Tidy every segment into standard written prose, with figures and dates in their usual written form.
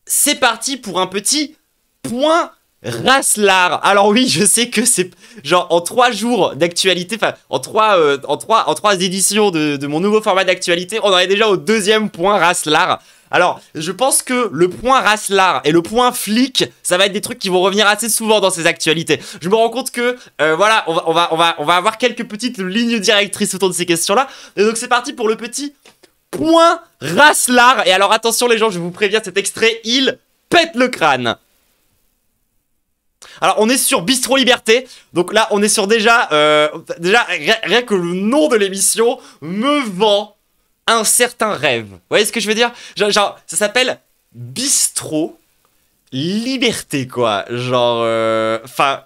c'est parti pour un petit point Raslar. Alors oui, je sais que c'est genre en 3 jours d'actualité, enfin en 3 éditions de mon nouveau format d'actualité, on en est déjà au 2e point Raslar. Alors, je pense que le point Raslar et le point flic, ça va être des trucs qui vont revenir assez souvent dans ces actualités. Je me rends compte que, voilà, on va avoir quelques petites lignes directrices autour de ces questions-là. Et donc c'est parti pour le petit point Raslar. Et alors attention les gens, je vous préviens, cet extrait, il pète le crâne. Alors on est sur Bistro Liberté, donc là on est sur déjà rien que le nom de l'émission me vend un certain rêve. Vous voyez ce que je veux dire? Genre ça s'appelle Bistro Liberté quoi, genre enfin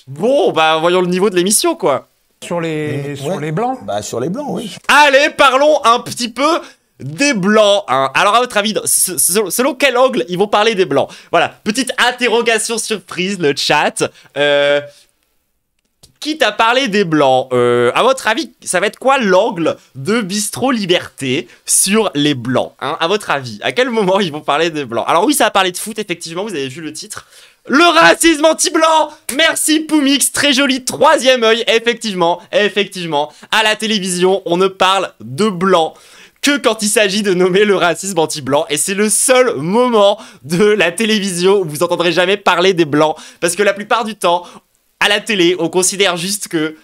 bon bah voyons le niveau de l'émission quoi. Sur les blancs? Bah sur les blancs, oui. Allez, parlons un petit peu des blancs, hein. Alors à votre avis, selon quel angle ils vont parler des blancs? Voilà, petite interrogation surprise, le chat. Quitte à parler des blancs, à votre avis, ça va être quoi l'angle de Bistro Liberté sur les blancs, hein? À votre avis, à quel moment ils vont parler des blancs? Alors oui, ça va parler de foot, effectivement, vous avez vu le titre. Le racisme anti-blanc. Merci Poumix, très joli 3e œil. Effectivement, à la télévision, on ne parle de blanc que quand il s'agit de nommer le racisme anti-blanc. Et c'est le seul moment de la télévision où vous entendrez jamais parler des blancs. Parce que la plupart du temps, à la télé, on considère juste que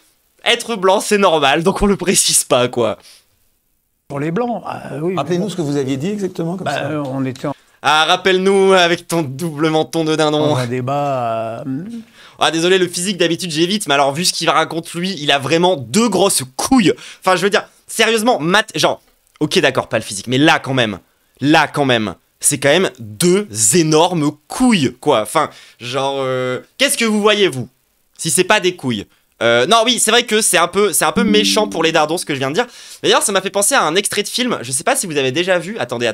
être blanc, c'est normal. Donc on le précise pas, quoi. Pour les blancs, oui. Rappelez-nous ce que vous aviez dit exactement comme ça. On était en... Ah, rappelle-nous avec ton double menton de dindon. Un débat... Ah, désolé, le physique d'habitude j'évite, mais alors vu ce qu'il raconte lui, il a vraiment 2 grosses couilles. Enfin, je veux dire, sérieusement, genre, ok d'accord, pas le physique, mais là quand même, c'est quand même 2 énormes couilles, quoi. Enfin, genre, qu'est-ce que vous voyez, vous? Si c'est pas des couilles. Non, oui, c'est vrai que c'est un peu méchant pour les dardons, ce que je viens de dire. D'ailleurs, ça m'a fait penser à un extrait de film, je sais pas si vous avez déjà vu, attendez.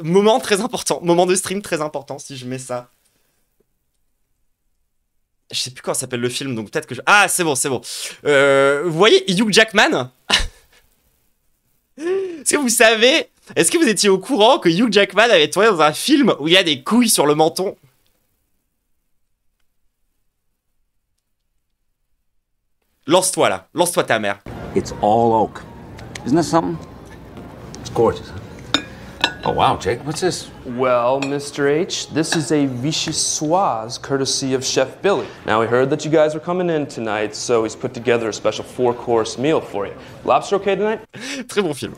Moment très important, moment de stream très important, si je mets ça. Je sais plus comment s'appelle le film, donc peut-être que je... Ah, c'est bon. Vous voyez Hugh Jackman? Est-ce que vous savez... Est-ce que vous étiez au courant que Hugh Jackman avait tourné dans un film où il y a des couilles sur le menton? Lance-toi là, lance-toi ta mère. It's all oak. Isn't that something? It's gorgeous. Oh, wow, Jake, what's this? Well, Mr. H, this is a vichyssoise courtesy of Chef Billy. Now, we heard that you guys were coming in tonight, so he's put together a special 4-course meal for you. Lobster okay tonight? Très bon film.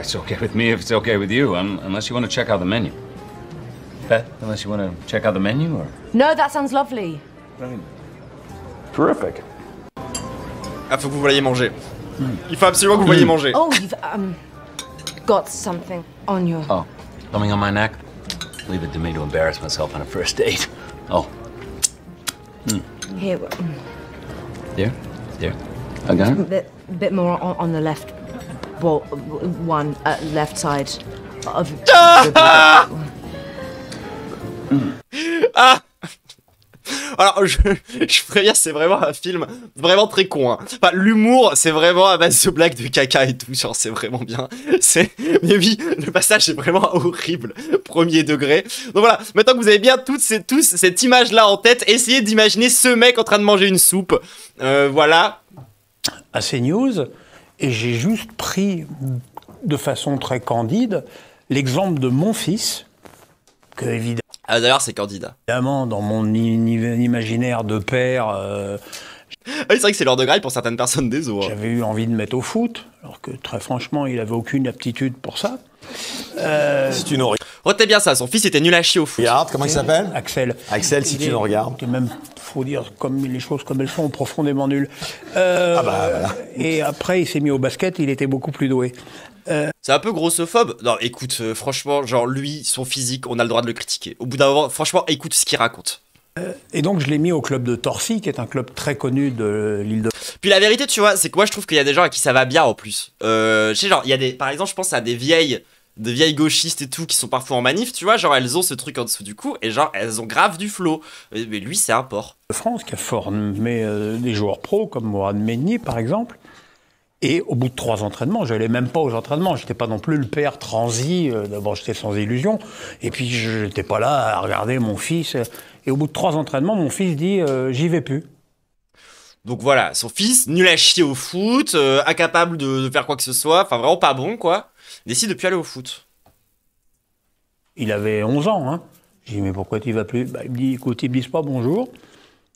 It's okay with me if it's okay with you, unless you want to check out the menu. Beth, unless you want to check out the menu, or? No, that sounds lovely. Terrific. Ah, faut que vous voyiez manger. Il faut absolument que vous voyiez manger. Oh, you've got something on your... Oh, something on my neck? Leave it to me to embarrass myself on a first date. Oh. Here, There? I got it? bit more on the left. Well, one left side of... Ah! Alors, je préviens, c'est vraiment un film vraiment très con, hein. Enfin, l'humour, c'est vraiment à base de blagues de caca et tout, genre, c'est vraiment bien. Mais oui, le passage est vraiment horrible, 1er degré. Donc voilà, maintenant que vous avez bien tous cette image-là en tête, essayez d'imaginer ce mec en train de manger une soupe. Voilà. À CNews, et j'ai juste pris, de façon très candide, l'exemple de mon fils, que évidemment... Ah, d'ailleurs, c'est candidat. Évidemment, dans mon imaginaire de père... Ah oui, c'est vrai que c'est l'heure de graille pour certaines personnes des eaux. Hein. J'avais eu envie de mettre au foot, alors que très franchement, il avait aucune aptitude pour ça. Si tu nous regardes. Retenez bien ça, son fils était nul à chier au foot. Regarde, comment il s'appelle? Axel. Axel, si tu nous regardes. Qui est même, faut dire comme les choses comme elles sont, profondément nul. Voilà. Et après, il s'est mis au basket, il était beaucoup plus doué. C'est un peu grossophobe. Non, écoute, franchement, genre lui, son physique, on a le droit de le critiquer. Au bout d'un moment, franchement, écoute ce qu'il raconte. Et donc, je l'ai mis au club de Torcy, qui est un club très connu de l'île de... Puis la vérité, tu vois, c'est que moi, je trouve qu'il y a des gens à qui ça va bien, en plus. Je sais, genre, il y a des... Par exemple, je pense à des vieilles de vieilles gauchistes et tout qui sont parfois en manif, tu vois, genre elles ont ce truc en dessous du cou et genre elles ont grave du flow. Mais lui, c'est un porc. France qui a formé des joueurs pros comme Mourad Meigni par exemple. Et au bout de 3 entraînements, je n'allais même pas aux entraînements. Je n'étais pas non plus le père transi. D'abord, j'étais sans illusion. Et puis, je n'étais pas là à regarder mon fils. Et au bout de 3 entraînements, mon fils dit j'y vais plus. Donc voilà, son fils, nul à chier au foot, incapable de faire quoi que ce soit, enfin vraiment pas bon quoi, décide de plus aller au foot. Il avait 11 ans. Hein. J'ai dit mais pourquoi tu y vas plus? Il me dit écoute, ils me disent pas bonjour.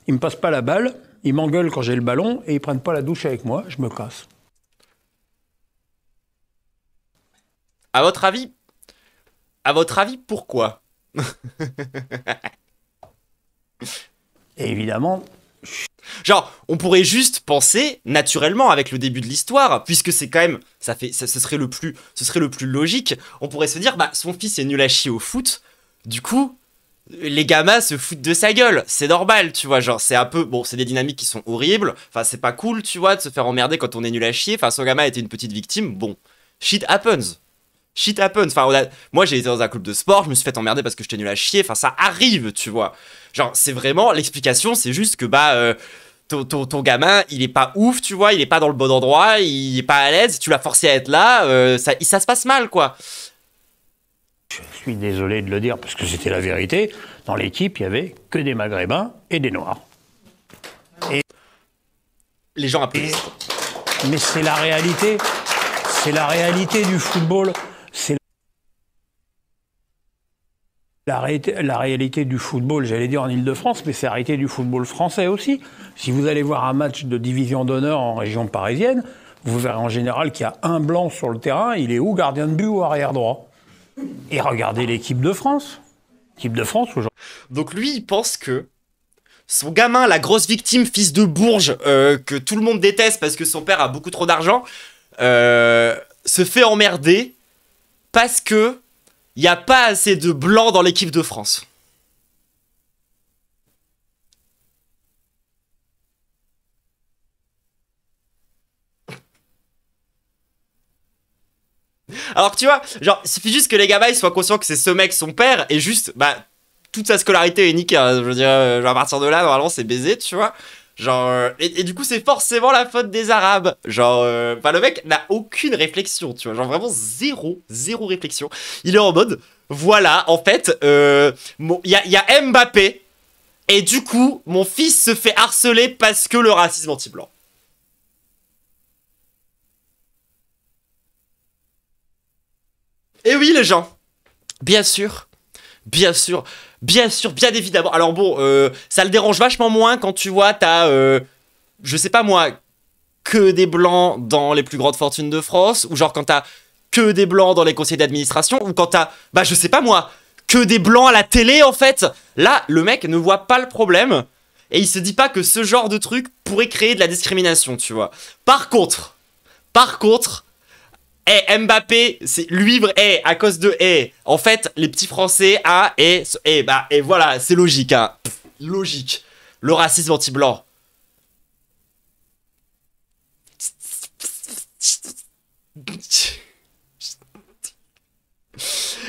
Ils me passent pas la balle. Ils m'engueulent quand j'ai le ballon. Et ils prennent pas la douche avec moi. Je me casse. À votre avis, pourquoi? Et évidemment, genre, on pourrait juste penser naturellement avec le début de l'histoire, puisque c'est quand même, ce serait le plus logique. On pourrait se dire, bah, son fils est nul à chier au foot. Du coup, les gamins se foutent de sa gueule. C'est normal, tu vois. Genre, c'est un peu, bon, c'est des dynamiques qui sont horribles. Enfin, c'est pas cool, tu vois, de se faire emmerder quand on est nul à chier. Enfin, son gamin était une petite victime. Bon, shit happens. Shit happens. Enfin, moi, j'ai été dans un club de sport, je me suis fait emmerder parce que j'étais nul à chier. Enfin, ça arrive, tu vois. Genre, c'est vraiment, l'explication, c'est juste que, bah, ton gamin, il est pas ouf, tu vois, il est pas dans le bon endroit, il est pas à l'aise, tu l'as forcé à être là, ça se passe mal, quoi. je suis désolé de le dire parce que c'était la vérité. Dans l'équipe, il y avait que des Maghrébins et des Noirs. Les gens applaudissent. Mais c'est la réalité. C'est la réalité du football. C'est la réalité du football, j'allais dire en Ile-de-France, mais c'est la réalité du football français aussi. Si vous allez voir un match de division d'honneur en région parisienne, vous verrez en général qu'il y a un blanc sur le terrain, il est où, gardien de but ou arrière droit? Et regardez l'équipe de France. L'équipe de France aujourd'hui. Donc lui, il pense que son gamin, la grosse victime, fils de Bourges, que tout le monde déteste parce que son père a beaucoup trop d'argent, se fait emmerder parce que il n'y a pas assez de blancs dans l'équipe de France. Alors que tu vois, genre, il suffit juste que les gamins ils soient conscients que c'est ce mec son père et juste, bah, toute sa scolarité est niquée. Hein. Je veux dire, à partir de là, normalement, c'est baisé, tu vois. Genre, et du coup, c'est forcément la faute des Arabes. Genre, le mec n'a aucune réflexion, tu vois. Genre, vraiment zéro réflexion. Il est en mode, voilà, en fait, il y a Mbappé, et du coup, mon fils se fait harceler parce que le racisme anti-blanc. Et oui, les gens, bien sûr, bien évidemment. Alors bon, ça le dérange vachement moins quand tu vois, t'as, je sais pas moi, que des blancs dans les plus grandes fortunes de France, ou genre quand t'as que des blancs dans les conseils d'administration, ou quand t'as, bah je sais pas moi, que des blancs à la télé en fait. Là, le mec ne voit pas le problème, et il se dit pas que ce genre de truc pourrait créer de la discrimination, tu vois. Par contre, Mbappé, c'est lui, à cause de en fait, les petits Français, et voilà, c'est logique, hein. Logique. Le racisme anti-blanc.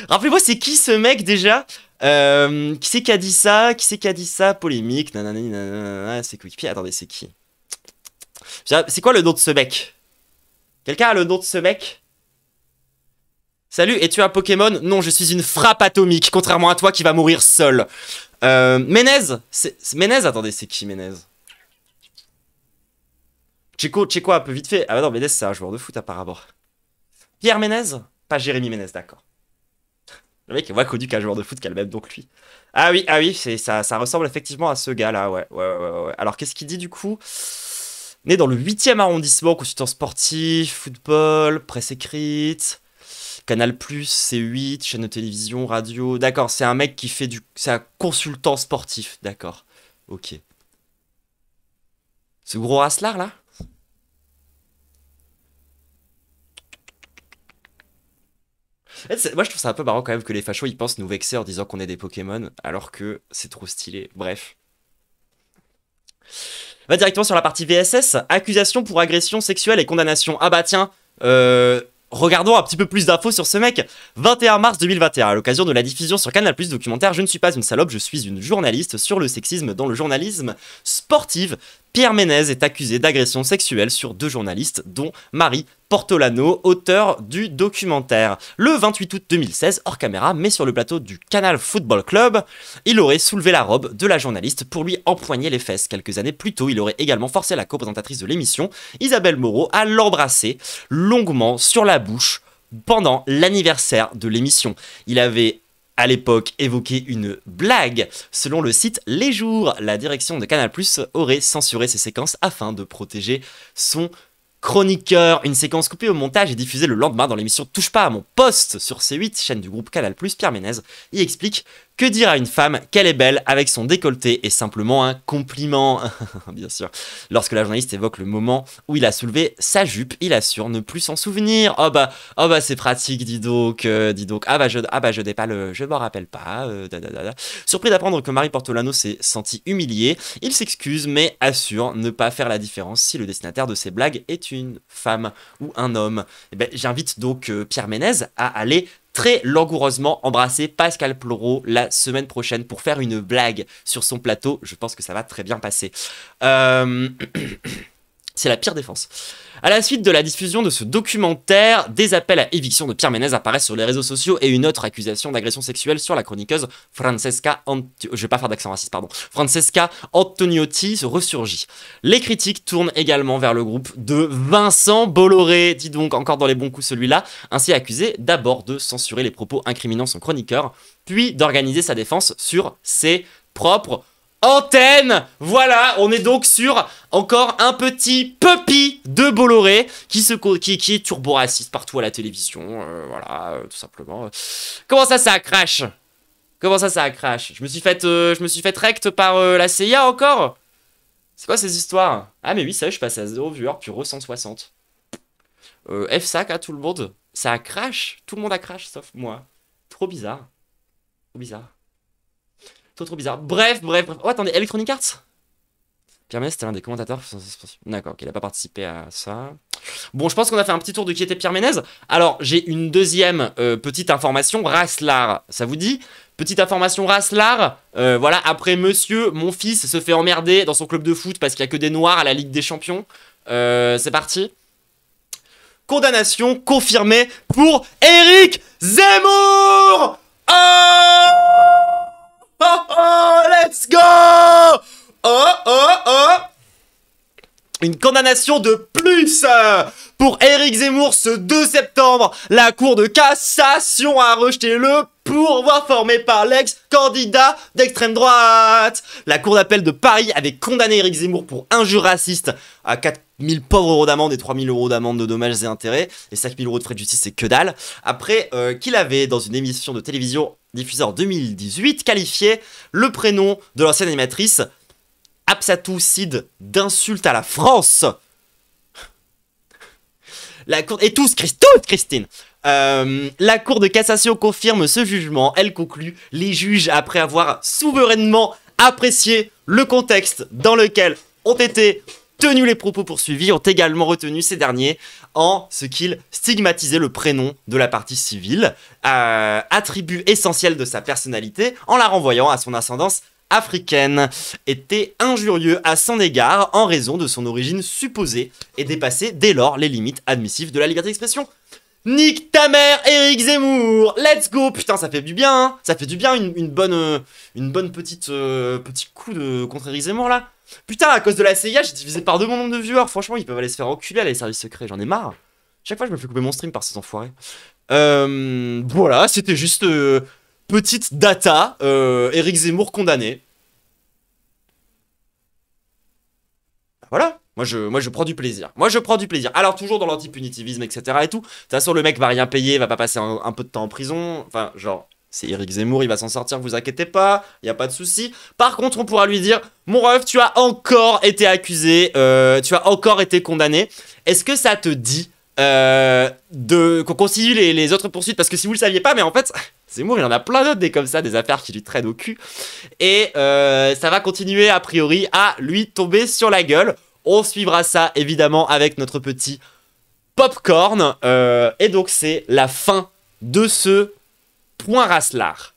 Rappelez-moi, c'est qui ce mec déjà? Qui c'est qui a dit ça? Polémique, nanana, c'est qui? Attendez, c'est qui? C'est quoi le nom de ce mec? Quelqu'un a le nom de ce mec? Salut, es-tu un Pokémon? Non, je suis une frappe atomique, contrairement à toi qui va mourir seul. Menez? Menez? Attendez, c'est qui Menez? Checo un peu vite fait. Ah bah non, Menez c'est un joueur de foot apparemment. Pierre Menez? Pas Jérémy Menez, d'accord. Le mec est moins connu qu'un joueur de foot qui a le même nom que lui. Ah oui, ça ressemble effectivement à ce gars-là, ouais. Alors qu'est-ce qu'il dit du coup? Né dans le 8e arrondissement, consultant sportif, football, presse écrite... Canal+, C8, chaîne de télévision, radio... D'accord, c'est un mec qui fait c'est un consultant sportif, d'accord. Ok. Ce gros raslard, là? Moi, je trouve ça un peu marrant quand même que les fachos, ils pensent nous vexer en disant qu'on est des Pokémon, alors que c'est trop stylé. Bref. On va directement sur la partie VSS. Accusation pour agression sexuelle et condamnation. Ah bah tiens, regardons un petit peu plus d'infos sur ce mec. 21 mars 2021, à l'occasion de la diffusion sur Canal+ documentaire Je ne suis pas une salope, je suis une journaliste sur le sexisme dans le journalisme sportif. Pierre Ménez est accusé d'agression sexuelle sur 2 journalistes, dont Marie Portolano, auteur du documentaire. Le 28 août 2016, hors caméra, mais sur le plateau du Canal Football Club, il aurait soulevé la robe de la journaliste pour lui empoigner les fesses. Quelques années plus tôt, il aurait également forcé la co-présentatrice de l'émission, Isabelle Moreau, à l'embrasser longuement sur la bouche pendant l'anniversaire de l'émission. Il avait à l'époque évoqué une blague. Selon le site Les Jours, la direction de Canal+ aurait censuré ces séquences afin de protéger son chroniqueur. Une séquence coupée au montage et diffusée le lendemain dans l'émission Touche pas à mon poste sur C8, chaîne du groupe Canal+. Pierre Ménez y explique que dire à une femme qu'elle est belle avec son décolleté est simplement un compliment. Bien sûr. Lorsque la journaliste évoque le moment où il a soulevé sa jupe, il assure ne plus s'en souvenir. Oh bah c'est pratique, dis donc. Je m'en rappelle pas. Surpris d'apprendre que Marie Portolano s'est sentie humiliée, il s'excuse mais assure ne pas faire la différence si le destinataire de ses blagues est une femme ou un homme. J'invite donc Pierre Ménez à aller très langoureusement embrasser Pascal Ploro la semaine prochaine pour faire une blague sur son plateau. Je pense que ça va très bien passer. C'est la pire défense. À la suite de la diffusion de ce documentaire, des appels à éviction de Pierre Ménez apparaissent sur les réseaux sociaux et une autre accusation d'agression sexuelle sur la chroniqueuse Francesca Antoniotti ressurgit. Les critiques tournent également vers le groupe de Vincent Bolloré, dis donc encore dans les bons coups celui-là, ainsi accusé d'abord de censurer les propos incriminant son chroniqueur, puis d'organiser sa défense sur ses propres antenne. Voilà, on est donc sur encore un petit puppy de Bolloré qui est turbo-raciste partout à la télévision. Voilà, tout simplement. Comment ça crash? Comment ça crash? Je me suis fait rect par la CIA encore? C'est quoi ces histoires? Ah mais oui, ça je suis passé à 0 viewer puis re 160. F-sac à tout le monde. Ça a crash. Tout le monde a crash sauf moi. Trop bizarre. Trop bizarre. Trop bizarre. Bref. Oh, attendez, Electronic Arts? Pierre Ménez, c'était l'un des commentateurs. D'accord, ok, il n'a pas participé à ça. Bon, je pense qu'on a fait un petit tour de qui était Pierre Ménez. Alors, j'ai une deuxième petite information. Raslar, ça vous dit? Petite information Raslar. Voilà, après monsieur, mon fils se fait emmerder dans son club de foot parce qu'il n'y a que des noirs à la Ligue des Champions. C'est parti. Condamnation confirmée pour Éric Zemmour! Oh, let's go! Une condamnation de plus pour Éric Zemmour ce 2 septembre. La Cour de cassation a rejeté le pourvoi formé par l'ex-candidat d'extrême droite. La Cour d'appel de Paris avait condamné Éric Zemmour pour injure raciste à 4 000 pauvres euros d'amende et 3 000 euros d'amende de dommages et intérêts. Et 5 000 euros de frais de justice, c'est que dalle. Après qu'il avait, dans une émission de télévision diffusée en 2018, qualifié le prénom de l'ancienne animatrice Absatou Sid d'insulte à la France. La cour... Et tous, Christine. La Cour de cassation confirme ce jugement. Elle conclut: les juges, après avoir souverainement apprécié le contexte dans lequel ont été tenus les propos poursuivis, ont également retenu ces derniers en ce qu'ils stigmatisaient le prénom de la partie civile, attribut essentiel de sa personnalité, en la renvoyant à son ascendance africaine, était injurieux à son égard en raison de son origine supposée et dépassait dès lors les limites admissives de la liberté d'expression. Nique ta mère, Éric Zemmour, let's go. Putain, ça fait du bien, hein. Ça fait du bien une bonne petit coup de contre Éric Zemmour là. Putain, à cause de la CIA, j'ai divisé par 2 mon nombre de viewers. Franchement, ils peuvent aller se faire enculer à les services secrets, j'en ai marre. Chaque fois, je me fais couper mon stream par ces enfoirés. Voilà, c'était juste petite data. Éric Zemmour condamné. Voilà. Moi, je prends du plaisir. Alors, toujours dans l'anti-punitivisme, etc. et tout. De toute façon, le mec va rien payer, va pas passer un peu de temps en prison. Enfin, genre, c'est Éric Zemmour, il va s'en sortir, vous inquiétez pas, y a pas de souci. Par contre, on pourra lui dire: mon ref, tu as encore été accusé, tu as encore été condamné. Est-ce que ça te dit qu'on continue les autres poursuites? Parce que si vous le saviez pas, mais en fait, Zemmour, il en a plein d'autres des comme ça, des affaires qui lui traînent au cul. Et ça va continuer, a priori, à lui tomber sur la gueule. On suivra ça, évidemment, avec notre petit popcorn. Et donc c'est la fin de ce point Raslar.